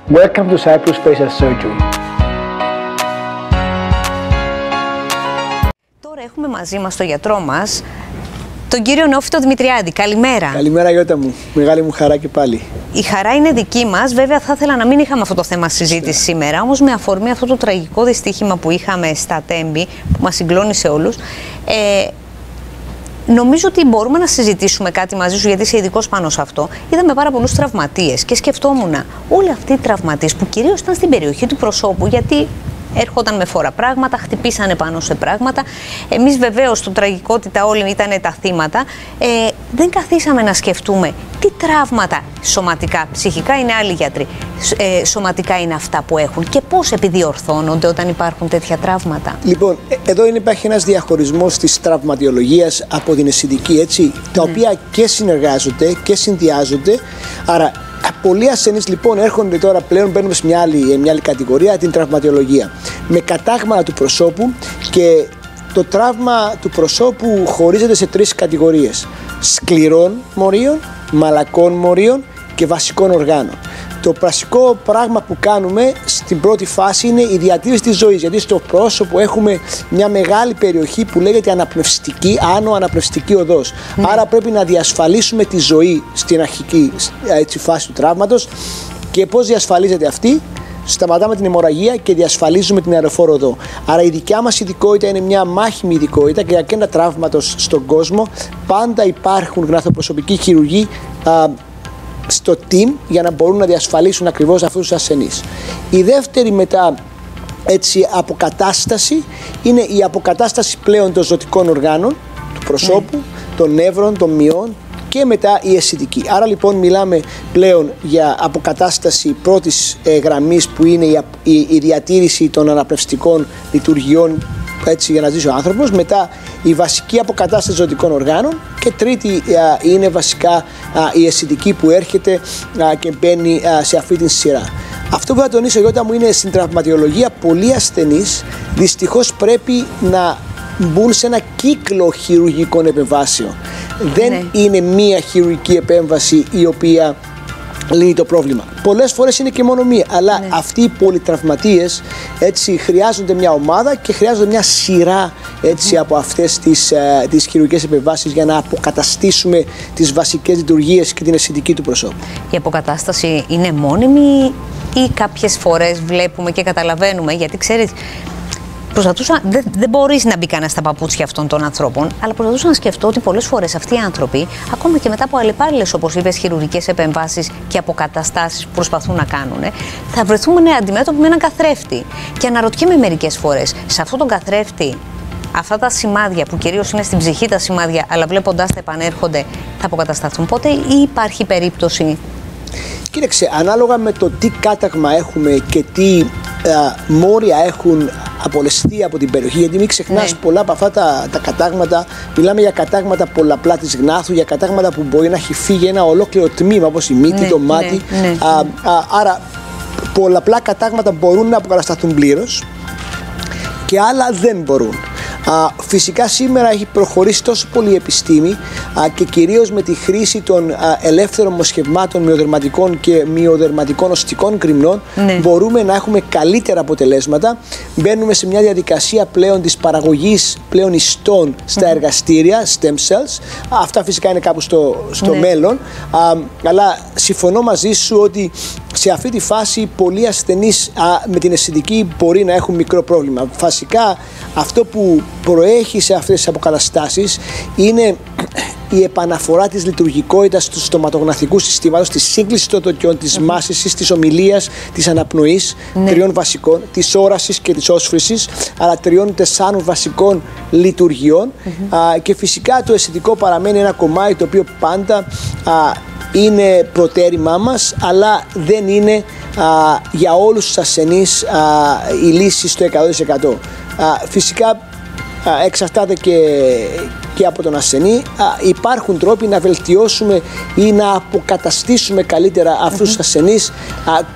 Welcome to Cyprus Facial Surgery. Τώρα έχουμε μαζί μας τον γιατρό μας, τον κύριο Νεόφυτο Δημητριάδη. Καλημέρα. Καλημέρα Γιώτα μου. Μεγάλη μου χαρά και πάλι. Η χαρά είναι δική μας. Βέβαια θα ήθελα να μην είχαμε αυτό το θέμα συζήτηση σήμερα, όμως με αφορμή αυτό το τραγικό δυστύχημα που είχαμε στα Τέμπη, που μας συγκλώνησε όλους, νομίζω ότι μπορούμε να συζητήσουμε κάτι μαζί σου, γιατί είσαι ειδικός πάνω σε αυτό. Είδαμε πάρα πολλούς τραυματίες και σκεφτόμουν όλοι αυτοί οι τραυματίες που κυρίως ήταν στην περιοχή του προσώπου, γιατί έρχονταν με φορά πράγματα, χτυπήσανε πάνω σε πράγματα. Εμείς βεβαίως στην τραγικότητα όλοι ήταν τα θύματα. Δεν καθίσαμε να σκεφτούμε τι τραύματα σωματικά, ψυχικά είναι άλλοι γιατροί, σωματικά είναι αυτά που έχουν και πώς επιδιορθώνονται όταν υπάρχουν τέτοια τραύματα. Λοιπόν, εδώ υπάρχει ένας διαχωρισμός της τραυματιολογίας από την αισθητική, έτσι, τα οποία και συνεργάζονται και συνδυάζονται. Άρα πολλοί ασθενείς λοιπόν έρχονται τώρα πλέον, μπαίνουμε σε μια άλλη κατηγορία, την τραυματιολογία. Με κατάγματα του προσώπου, και το τραύμα του προσώπου χωρίζεται σε τρεις κατηγορίες: σκληρών μορίων, μαλακών μορίων και βασικών οργάνων. Το βασικό πράγμα που κάνουμε στην πρώτη φάση είναι η διατήρηση της ζωής, γιατί στο πρόσωπο έχουμε μια μεγάλη περιοχή που λέγεται αναπνευστική, άνω αναπνευστική οδός. Άρα πρέπει να διασφαλίσουμε τη ζωή στην αρχική φάση του τραύματος. Και πώς διασφαλίζεται αυτή? Σταματάμε την αιμορραγία και διασφαλίζουμε την αεροφόρο οδό. Άρα η δικιά μας ειδικότητα είναι μια μάχημη ειδικότητα, και για ένα τραύματος στον κόσμο πάντα υπάρχουν γναθοπροσωπικοί χειρουργοί στο team για να μπορούν να διασφαλίσουν ακριβώς αυτούς τους ασθενείς. Η δεύτερη μετά αποκατάσταση είναι η αποκατάσταση πλέον των ζωτικών οργάνων του προσώπου, των νεύρων, των μυών, και μετά η αισθητική. Άρα λοιπόν μιλάμε πλέον για αποκατάσταση πρώτης γραμμής, που είναι η διατήρηση των αναπνευστικών λειτουργιών, έτσι, για να ζήσει ο άνθρωπος. Μετά η βασική αποκατάσταση ζωτικών οργάνων, και τρίτη είναι βασικά η αισθητική που έρχεται και μπαίνει σε αυτή την σειρά. Αυτό που θα τονίσω, Γιώτα μου, είναι στην τραυματιολογία πολλοί ασθενείς δυστυχώς πρέπει να μπουν σε ένα κύκλο χειρουργικών επεμβάσεων. Δεν είναι μία χειρουργική επέμβαση η οποία λύνει το πρόβλημα. Πολλές φορές είναι και μόνο μία, αλλά αυτοί οι πολυτραυματίες, έτσι, χρειάζονται μια ομάδα και χρειάζονται μια σειρά, έτσι, από αυτές τις χειρουργικές επεμβάσεις για να αποκαταστήσουμε τις βασικές λειτουργίες και την αισθητική του προσώπου. Η αποκατάσταση είναι μόνιμη ή κάποιες φορές βλέπουμε και καταλαβαίνουμε? Γιατί ξέρεις, δεν μπορείς να μπει κανένα στα παπούτσια αυτών των ανθρώπων, αλλά προσπαθούσα να σκεφτώ ότι πολλές φορές αυτοί οι άνθρωποι, ακόμα και μετά από αλλεπάλληλες, όπως είπες, χειρουργικές επεμβάσεις και αποκαταστάσεις που προσπαθούν να κάνουν, θα βρεθούν αντιμέτωποι με έναν καθρέφτη. Και αναρωτιέμαι μερικές φορές, σε αυτόν τον καθρέφτη, αυτά τα σημάδια που κυρίως είναι στην ψυχή τα σημάδια, αλλά βλέποντάς τα επανέρχονται, θα αποκατασταθούν ποτέ ή υπάρχει περίπτωση? Κοίταξε, ανάλογα με το τι κάταγμα έχουμε και τι μόρια έχουν απολεσθεί από την περιοχή, γιατί μην ξεχνάς, πολλά από αυτά τα κατάγματα, μιλάμε για κατάγματα πολλαπλά της γνάθου, για κατάγματα που μπορεί να έχει φύγει ένα ολόκληρο τμήμα, όπως η μύτη, το μάτι. Άρα πολλαπλά κατάγματα μπορούν να αποκατασταθούν πλήρως και άλλα δεν μπορούν. Φυσικά σήμερα έχει προχωρήσει τόσο πολύ η επιστήμη, και κυρίως με τη χρήση των ελεύθερων μοσχευμάτων μυοδερματικών και μυοδερματικών οστικών κρυμνών, μπορούμε να έχουμε καλύτερα αποτελέσματα. Μπαίνουμε σε μια διαδικασία πλέον της παραγωγής πλέον ιστών στα εργαστήρια, stem cells. Αυτά φυσικά είναι κάπου στο μέλλον, αλλά συμφωνώ μαζί σου ότι σε αυτή τη φάση πολλοί ασθενείς με την αισθητική μπορεί να έχουν μικρό πρόβλημα. Φασικά αυτό που προέχει σε αυτές τις αποκαταστάσεις είναι η επαναφορά της λειτουργικότητας του στοματογναθικού συστήματος, της σύγκλησης των δοντιών, της μάσησης, της ομιλίας, της αναπνοής, τριών βασικών, της όρασης και της όσφρησης, αλλά 3-4 βασικών λειτουργιών. Και φυσικά το αισθητικό παραμένει ένα κομμάτι το οποίο πάντα είναι προτέρημά μας, αλλά δεν είναι για όλους τους ασθενείς η λύση στο 100%. Φυσικά εξαρτάται και από τον ασθενή. Υπάρχουν τρόποι να βελτιώσουμε ή να αποκαταστήσουμε καλύτερα αυτούς τους ασθενείς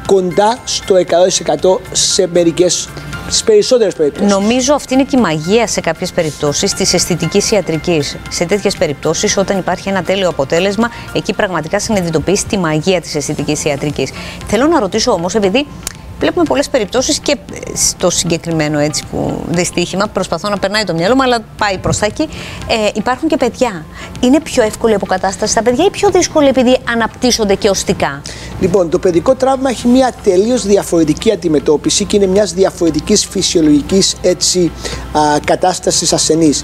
κοντά στο 100% σε μερικές Στις περισσότερες περιπτώσεις. Νομίζω αυτή είναι και η μαγεία σε κάποιες περιπτώσεις της αισθητικής ιατρικής. Σε τέτοιες περιπτώσεις, όταν υπάρχει ένα τέλειο αποτέλεσμα, εκεί πραγματικά συνειδητοποιείς τη μαγεία της αισθητικής ιατρικής. Θέλω να ρωτήσω όμως, επειδή βλέπουμε πολλές περιπτώσεις και στο συγκεκριμένο έτσι που δυστύχημα, προσπαθώ να περνάει το μυαλό μου, αλλά πάει προς τα εκεί. Υπάρχουν και παιδιά. Είναι πιο εύκολη η αποκατάσταση στα παιδιά ή πιο δύσκολη επειδή αναπτύσσονται και οστικά? Λοιπόν, το παιδικό τραύμα έχει μια τελείως διαφορετική αντιμετώπιση και είναι μιας διαφορετικής φυσιολογικής κατάστασης ασθενής.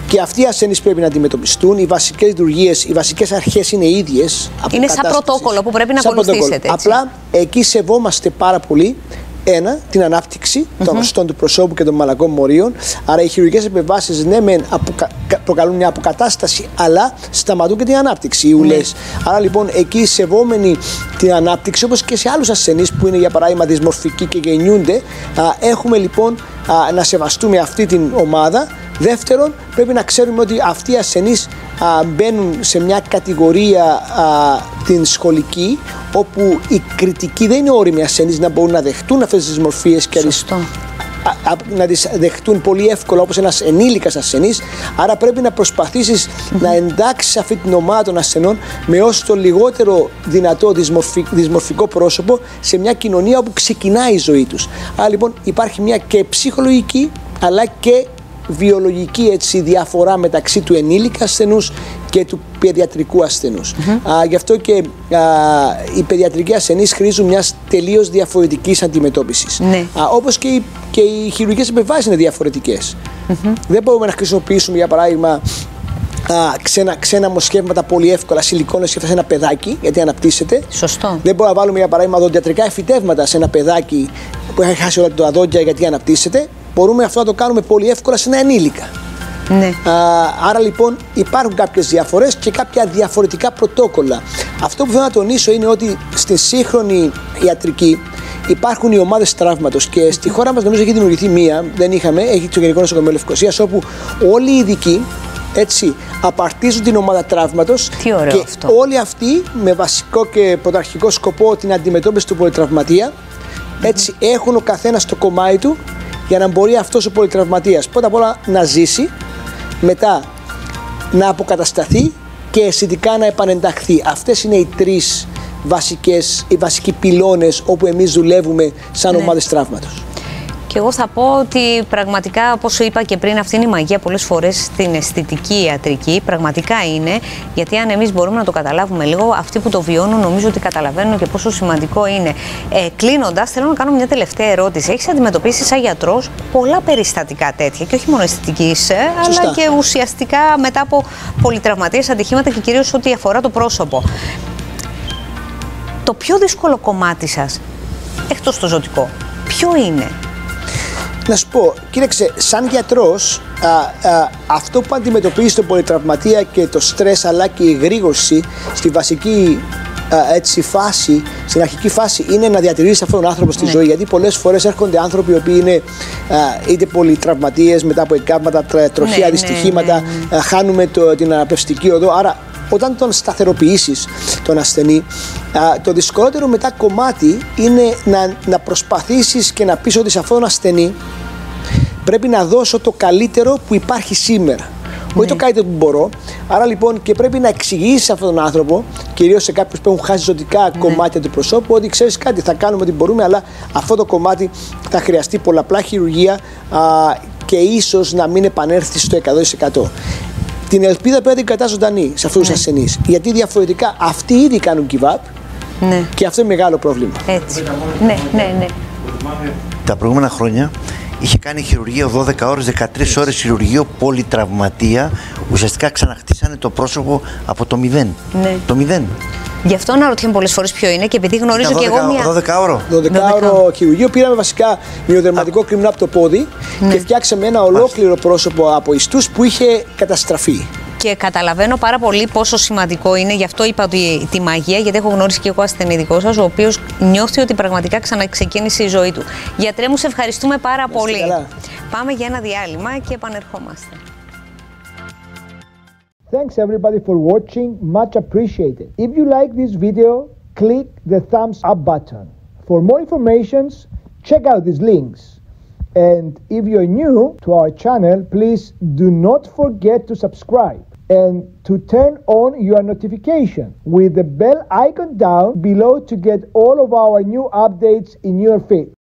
Και αυτοί οι ασθενείς πρέπει να αντιμετωπιστούν. Οι βασικές λειτουργίες, οι βασικές αρχές είναι ίδιες. Είναι σαν πρωτόκολλο που πρέπει να ακολουθήσετε. Απλά εκεί σεβόμαστε πάρα πολύ την ανάπτυξη των οστών του προσώπου και των μαλακών μορίων. Άρα οι χειρουργικές επεμβάσεις ναι μεν προκαλούν μια αποκατάσταση, αλλά σταματούν και την ανάπτυξη, οι ουλές. Άρα λοιπόν εκεί σεβόμενοι την ανάπτυξη, όπως και σε άλλους ασθενείς που είναι για παράδειγμα δυσμορφικοί και γεννιούνται, έχουμε λοιπόν να σεβαστούμε αυτή την ομάδα. Δεύτερον, πρέπει να ξέρουμε ότι αυτοί οι ασθενείς μπαίνουν σε μια κατηγορία την σχολική, όπου οι κριτικοί δεν είναι όριμοι ασθενείς να μπορούν να δεχτούν αυτές τις δυσμορφίες και να τις δεχτούν πολύ εύκολα όπως ένας ενήλικας ασθενής. Άρα πρέπει να προσπαθήσεις να εντάξεις αυτή την ομάδα των ασθενών με όσο το λιγότερο δυνατό δυσμορφικό πρόσωπο σε μια κοινωνία όπου ξεκινάει η ζωή τους. Άρα λοιπόν υπάρχει μια και ψυχολογική αλλά και βιολογική διαφορά μεταξύ του ενήλικα ασθενούς και του παιδιατρικού ασθενούς. Γι' αυτό και οι παιδιατρικοί ασθενείς χρήζουν μιας τελείως διαφορετικής αντιμετώπισης. Όπως και οι χειρουργικές επεμβάσεις είναι διαφορετικές. Δεν μπορούμε να χρησιμοποιήσουμε για παράδειγμα ξένα μοσχεύματα πολύ εύκολα, σιλικόνες και αυτά σε ένα παιδάκι, γιατί αναπτύσσεται. Σωστό. Δεν μπορούμε να βάλουμε για παράδειγμα οδοντιατρικά εφυτεύματα σε ένα παιδάκι που έχει χάσει όλα τα δόντια γιατί αναπτύσσεται. Μπορούμε αυτό να το κάνουμε πολύ εύκολα σε ένα ενήλικα. Ναι. Άρα λοιπόν υπάρχουν κάποιες διαφορές και κάποια διαφορετικά πρωτόκολλα. Αυτό που θέλω να τονίσω είναι ότι στη σύγχρονη ιατρική υπάρχουν οι ομάδες τραύματος και στη χώρα μας νομίζω έχει δημιουργηθεί μία, δεν είχαμε, έχει το Γενικό Νοσοκομείο Λευκωσίας, όπου όλοι οι ειδικοί απαρτίζουν την ομάδα τραύματος. Τι ωραίο και αυτό. Όλοι αυτοί με βασικό και πρωταρχικό σκοπό την αντιμετώπιση του πολυτραυματία. Έτσι έχουν ο καθένας το κομμάτι του για να μπορεί αυτός ο πολυτραυματίας πρώτα απ' όλα να ζήσει, μετά να αποκατασταθεί και αισθητικά να επανενταχθεί. Αυτές είναι οι τρεις βασικοί πυλώνες όπου εμείς δουλεύουμε σαν ομάδες τραύματος. Και εγώ θα πω ότι πραγματικά, όπως είπα και πριν, αυτή είναι η μαγεία πολλές φορές στην αισθητική ιατρική. Πραγματικά είναι, γιατί αν εμείς μπορούμε να το καταλάβουμε λίγο, αυτοί που το βιώνουν νομίζω ότι καταλαβαίνουν και πόσο σημαντικό είναι. Κλείνοντας, θέλω να κάνω μια τελευταία ερώτηση. Έχεις αντιμετωπίσει σαν γιατρός πολλά περιστατικά τέτοια, και όχι μόνο αισθητικής, αλλά και ουσιαστικά μετά από πολυτραυματίες, ατυχήματα και κυρίως ό,τι αφορά το πρόσωπο. Το πιο δύσκολο κομμάτι σας, εκτός το ζωτικό, ποιο είναι? Να σου πω, κοίταξε, σαν γιατρός, αυτό που αντιμετωπίζει τον πολυτραυματία και το στρες αλλά και η εγρήγορση στη βασική φάση, στην αρχική φάση, είναι να διατηρήσει αυτόν τον άνθρωπο στη ζωή. Γιατί πολλές φορές έρχονται άνθρωποι οι οποίοι είναι είτε πολυτραυματίες μετά από εγκάβματα, τροχαία δυστυχήματα, χάνουμε την αναπνευστική οδό. Άρα, όταν τον σταθεροποιήσεις τον ασθενή, το δυσκολότερο μετά κομμάτι είναι να προσπαθήσεις και να πεις ότι σε αυτόν τον ασθενή πρέπει να δώσω το καλύτερο που υπάρχει σήμερα. Όχι το καλύτερο που μπορώ. Άρα λοιπόν και πρέπει να εξηγήσεις σε αυτόν τον άνθρωπο, κυρίως σε κάποιους που έχουν χάσει ζωτικά κομμάτια του προσώπου, ότι ξέρεις κάτι, θα κάνουμε ό,τι μπορούμε, αλλά αυτό το κομμάτι θα χρειαστεί πολλαπλά χειρουργία και ίσως να μην επανέλθει στο 100%. Την ελπίδα πρέπει να την κρατάς ζωντανή σε αυτούς τους ασθενείς. Γιατί διαφορετικά αυτοί ήδη κάνουν give up και αυτό είναι μεγάλο πρόβλημα. Έτσι. Ναι. Τα προηγούμενα χρόνια είχε κάνει χειρουργείο 12 ώρες, 13 ώρες χειρουργείο πολυτραυματία. Ουσιαστικά ξαναχτίσανε το πρόσωπο από το 0. Το 0. Γι' αυτό να ρωτιέμαι πολλές φορές ποιο είναι και επειδή γνωρίζω και εγώ μια. 12ωρο χειρουργείο. Πήραμε βασικά μυοδερματικό κρυμνό από το πόδι και φτιάξαμε ένα ολόκληρο πρόσωπο από ιστούς που είχε καταστραφεί. Και καταλαβαίνω πάρα πολύ πόσο σημαντικό είναι, γι' αυτό είπα ότι τη μαγεία, γιατί έχω γνωρίσει και εγώ ασθενή δικό σας, ο οποίος νιώθει ότι πραγματικά ξαναξεκίνησε η ζωή του. Γιατρέ μου, σε ευχαριστούμε πάρα πολύ. Καλά. Πάμε για ένα διάλειμμα και επανερχόμαστε. Thanks everybody for watching, much appreciated. If you like this video, click the thumbs up button. For more information, check out these links. And if you're new to our channel, please do not forget to subscribe and to turn on your notification with the bell icon down below to get all of our new updates in your feed.